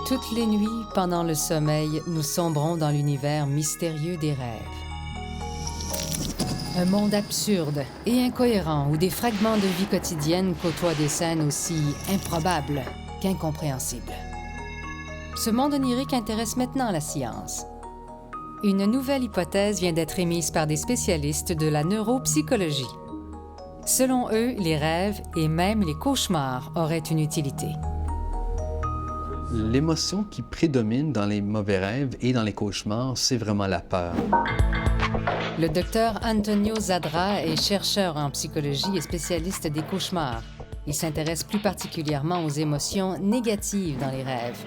Toutes les nuits, pendant le sommeil, nous sombrons dans l'univers mystérieux des rêves. Un monde absurde et incohérent où des fragments de vie quotidienne côtoient des scènes aussi improbables qu'incompréhensibles. Ce monde onirique intéresse maintenant la science. Une nouvelle hypothèse vient d'être émise par des spécialistes de la neuropsychologie. Selon eux, les rêves et même les cauchemars auraient une utilité. L'émotion qui prédomine dans les mauvais rêves et dans les cauchemars, c'est vraiment la peur. Le docteur Antonio Zadra est chercheur en psychologie et spécialiste des cauchemars. Il s'intéresse plus particulièrement aux émotions négatives dans les rêves.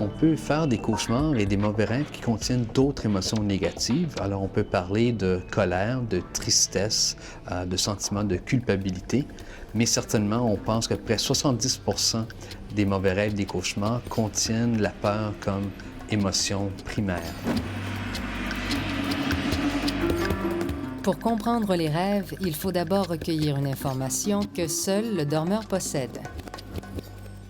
On peut faire des cauchemars et des mauvais rêves qui contiennent d'autres émotions négatives. Alors, on peut parler de colère, de tristesse, de sentiments de culpabilité. Mais certainement, on pense que près de 70 % des mauvais rêves, des cauchemars, contiennent la peur comme émotion primaire. Pour comprendre les rêves, il faut d'abord recueillir une information que seul le dormeur possède.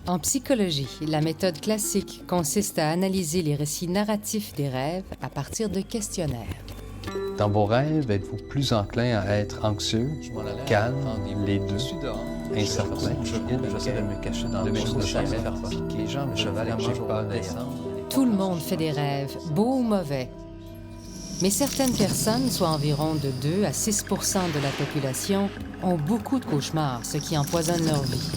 En psychologie, la méthode classique consiste à analyser les récits narratifs des rêves à partir de questionnaires. Dans vos rêves, êtes-vous plus enclin à être anxieux, calme, les deux, incertain? J'essaie de me cacher dans le Tout le monde fait des rêves, beaux ou mauvais. Mais certaines personnes, soit environ de 2 à 6 % de la population, ont beaucoup de cauchemars, ce qui empoisonne leur vie.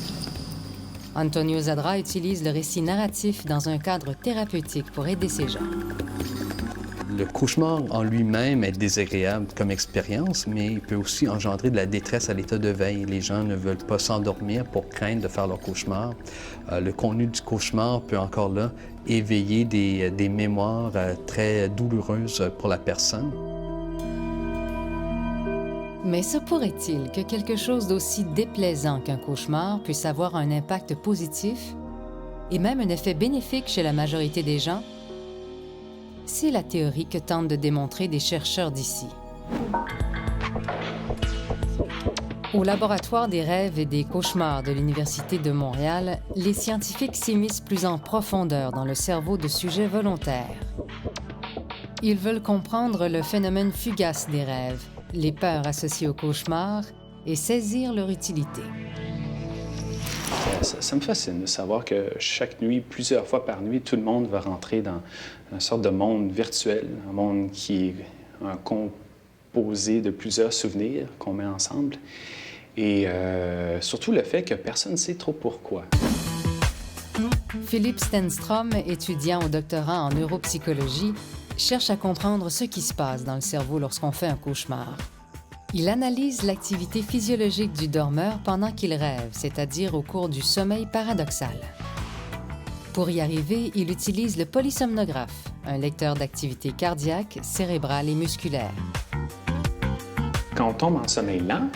Antonio Zadra utilise le récit narratif dans un cadre thérapeutique pour aider ces gens. Le cauchemar en lui-même est désagréable comme expérience, mais il peut aussi engendrer de la détresse à l'état de veille. Les gens ne veulent pas s'endormir pour craindre de faire leur cauchemar. Le contenu du cauchemar peut encore là éveiller des mémoires très douloureuses pour la personne. Mais se pourrait-il que quelque chose d'aussi déplaisant qu'un cauchemar puisse avoir un impact positif et même un effet bénéfique chez la majorité des gens? C'est la théorie que tentent de démontrer des chercheurs d'ici. Au laboratoire des rêves et des cauchemars de l'Université de Montréal, les scientifiques s'immiscent plus en profondeur dans le cerveau de sujets volontaires. Ils veulent comprendre le phénomène fugace des rêves, les peurs associées aux cauchemars et saisir leur utilité. Ça me fascine de savoir que chaque nuit, plusieurs fois par nuit, tout le monde va rentrer dans une sorte de monde virtuel, un monde qui est composé de plusieurs souvenirs qu'on met ensemble. Et surtout le fait que personne ne sait trop pourquoi. Philippe Stenstrom, étudiant au doctorat en neuropsychologie, cherche à comprendre ce qui se passe dans le cerveau lorsqu'on fait un cauchemar. Il analyse l'activité physiologique du dormeur pendant qu'il rêve, c'est-à-dire au cours du sommeil paradoxal. Pour y arriver, il utilise le polysomnographe, un lecteur d'activité cardiaque, cérébrale et musculaire. Quand on tombe en sommeil lent,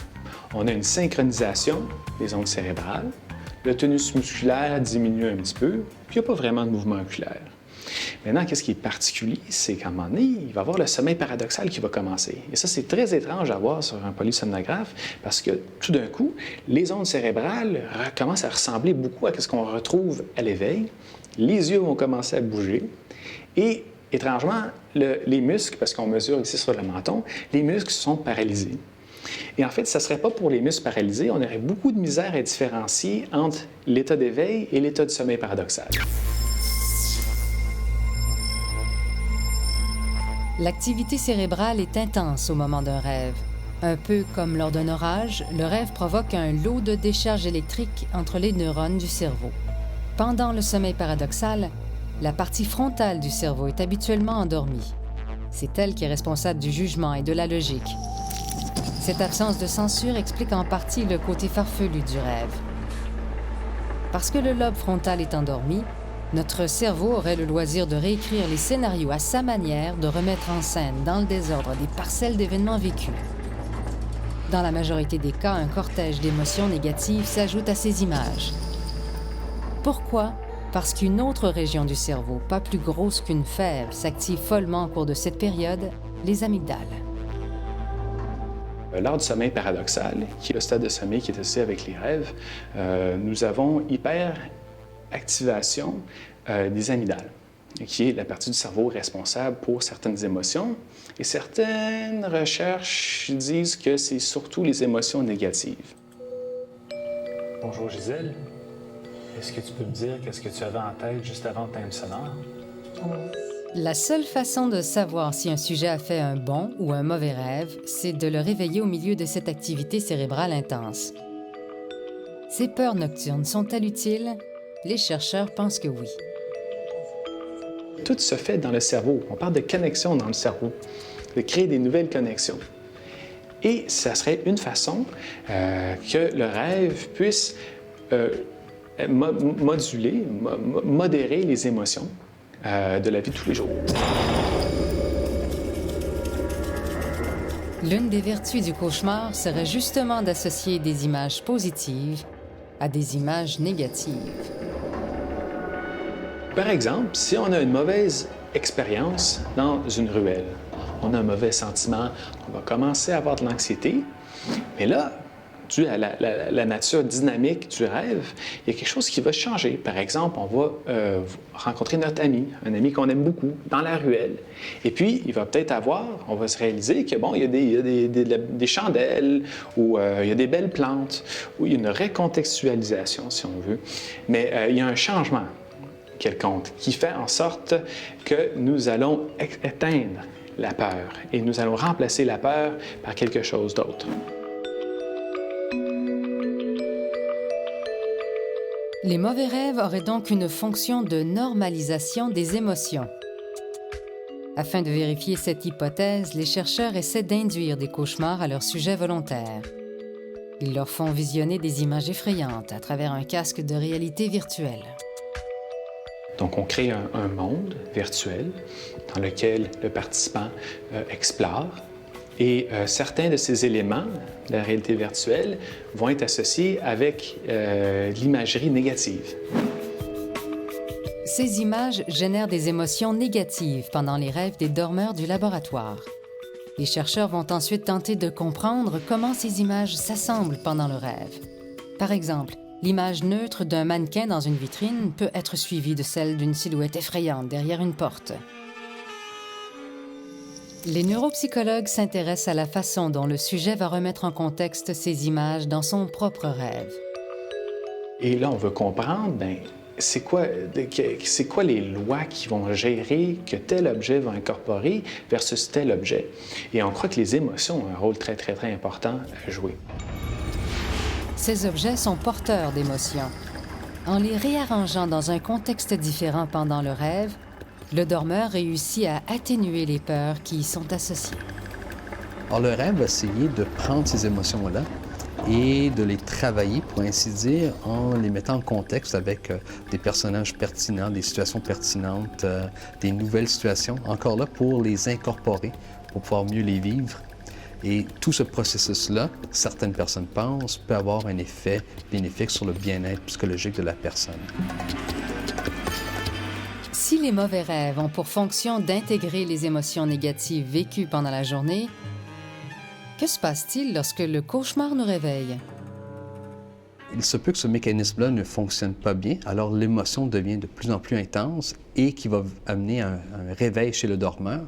on a une synchronisation des ondes cérébrales, le tonus musculaire diminue un petit peu, puis il n'y a pas vraiment de mouvement oculaire. Maintenant, qu'est-ce qui est particulier, c'est qu'à un moment donné, il va y avoir le sommeil paradoxal qui va commencer. Et ça, c'est très étrange à voir sur un polysomnographe parce que tout d'un coup, les ondes cérébrales commencent à ressembler beaucoup à ce qu'on retrouve à l'éveil. Les yeux vont commencer à bouger et, étrangement, les muscles, parce qu'on mesure ici sur le menton, les muscles sont paralysés. Et en fait, ça ne serait pas pour les muscles paralysés, on aurait beaucoup de misère à différencier entre l'état d'éveil et l'état de sommeil paradoxal. L'activité cérébrale est intense au moment d'un rêve. Un peu comme lors d'un orage, le rêve provoque un lot de décharge électrique entre les neurones du cerveau. Pendant le sommeil paradoxal, la partie frontale du cerveau est habituellement endormie. C'est elle qui est responsable du jugement et de la logique. Cette absence de censure explique en partie le côté farfelu du rêve. Parce que le lobe frontal est endormi, notre cerveau aurait le loisir de réécrire les scénarios à sa manière, de remettre en scène dans le désordre des parcelles d'événements vécus. Dans la majorité des cas, un cortège d'émotions négatives s'ajoute à ces images. Pourquoi? Parce qu'une autre région du cerveau, pas plus grosse qu'une fève, s'active follement au cours de cette période, les amygdales. Lors du sommeil paradoxal, qui est le stade de sommeil qui est associé avec les rêves, nous avons activation des amygdales, qui est la partie du cerveau responsable pour certaines émotions. Et certaines recherches disent que c'est surtout les émotions négatives. Bonjour Gisèle. Est-ce que tu peux me dire qu'est-ce que tu avais en tête juste avant le thème sonore? La seule façon de savoir si un sujet a fait un bon ou un mauvais rêve, c'est de le réveiller au milieu de cette activité cérébrale intense. Ces peurs nocturnes sont-elles utiles? Les chercheurs pensent que oui. Tout se fait dans le cerveau. On parle de connexion dans le cerveau, de créer des nouvelles connexions. Et ça serait une façon que le rêve puisse modérer les émotions de la vie de tous les jours. L'une des vertus du cauchemar serait justement d'associer des images positives à des images négatives. Par exemple, si on a une mauvaise expérience dans une ruelle, on a un mauvais sentiment, on va commencer à avoir de l'anxiété, mais là, dû à la nature dynamique du rêve, il y a quelque chose qui va changer. Par exemple, on va rencontrer notre ami, un ami qu'on aime beaucoup, dans la ruelle. Et puis, il va peut-être on va se réaliser que, bon, il y a des chandelles, ou il y a des belles plantes, ou il y a une recontextualisation, si on veut. Mais il y a un changement quelconque qui fait en sorte que nous allons éteindre la peur et nous allons remplacer la peur par quelque chose d'autre. Les mauvais rêves auraient donc une fonction de normalisation des émotions. Afin de vérifier cette hypothèse, les chercheurs essaient d'induire des cauchemars à leur sujet volontaire. Ils leur font visionner des images effrayantes à travers un casque de réalité virtuelle. Donc, on crée un monde virtuel dans lequel le participant explore. Et certains de ces éléments de la réalité virtuelle vont être associés avec l'imagerie négative. Ces images génèrent des émotions négatives pendant les rêves des dormeurs du laboratoire. Les chercheurs vont ensuite tenter de comprendre comment ces images s'assemblent pendant le rêve. Par exemple, l'image neutre d'un mannequin dans une vitrine peut être suivie de celle d'une silhouette effrayante derrière une porte. Les neuropsychologues s'intéressent à la façon dont le sujet va remettre en contexte ces images dans son propre rêve. Et là, on veut comprendre, c'est quoi les lois qui vont gérer que tel objet va incorporer versus tel objet. Et on croit que les émotions ont un rôle très, très, très important à jouer. Ces objets sont porteurs d'émotions. En les réarrangeant dans un contexte différent pendant le rêve, le dormeur réussit à atténuer les peurs qui y sont associées. Alors, le rêve va essayer de prendre ces émotions-là et de les travailler, pour ainsi dire, en les mettant en contexte avec des personnages pertinents, des situations pertinentes, des nouvelles situations, encore là pour les incorporer, pour pouvoir mieux les vivre. Et tout ce processus-là, certaines personnes pensent, peut avoir un effet bénéfique sur le bien-être psychologique de la personne. Si les mauvais rêves ont pour fonction d'intégrer les émotions négatives vécues pendant la journée, que se passe-t-il lorsque le cauchemar nous réveille? Il se peut que ce mécanisme-là ne fonctionne pas bien, alors l'émotion devient de plus en plus intense et qui va amener un réveil chez le dormeur,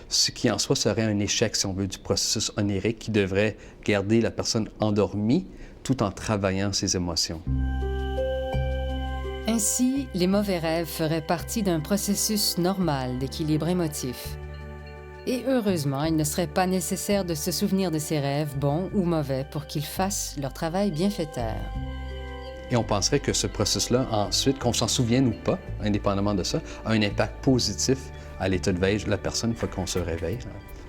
ce qui en soi serait un échec, si on veut, du processus onirique qui devrait garder la personne endormie tout en travaillant ses émotions. Ainsi, les mauvais rêves feraient partie d'un processus normal d'équilibre émotif. Et heureusement, il ne serait pas nécessaire de se souvenir de ces rêves, bons ou mauvais, pour qu'ils fassent leur travail bienfaiteur. Et on penserait que ce processus-là, ensuite, qu'on s'en souvienne ou pas, indépendamment de ça, a un impact positif à l'état de veille de la personne une fois qu'on se réveille,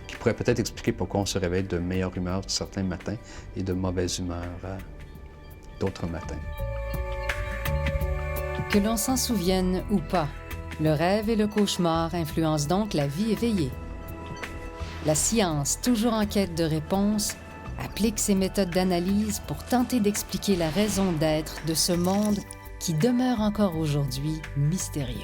qui pourrait peut-être expliquer pourquoi on se réveille de meilleure humeur certains matins et de mauvaise humeur d'autres matins. Que l'on s'en souvienne ou pas, le rêve et le cauchemar influencent donc la vie éveillée. La science, toujours en quête de réponses, applique ses méthodes d'analyse pour tenter d'expliquer la raison d'être de ce monde qui demeure encore aujourd'hui mystérieux.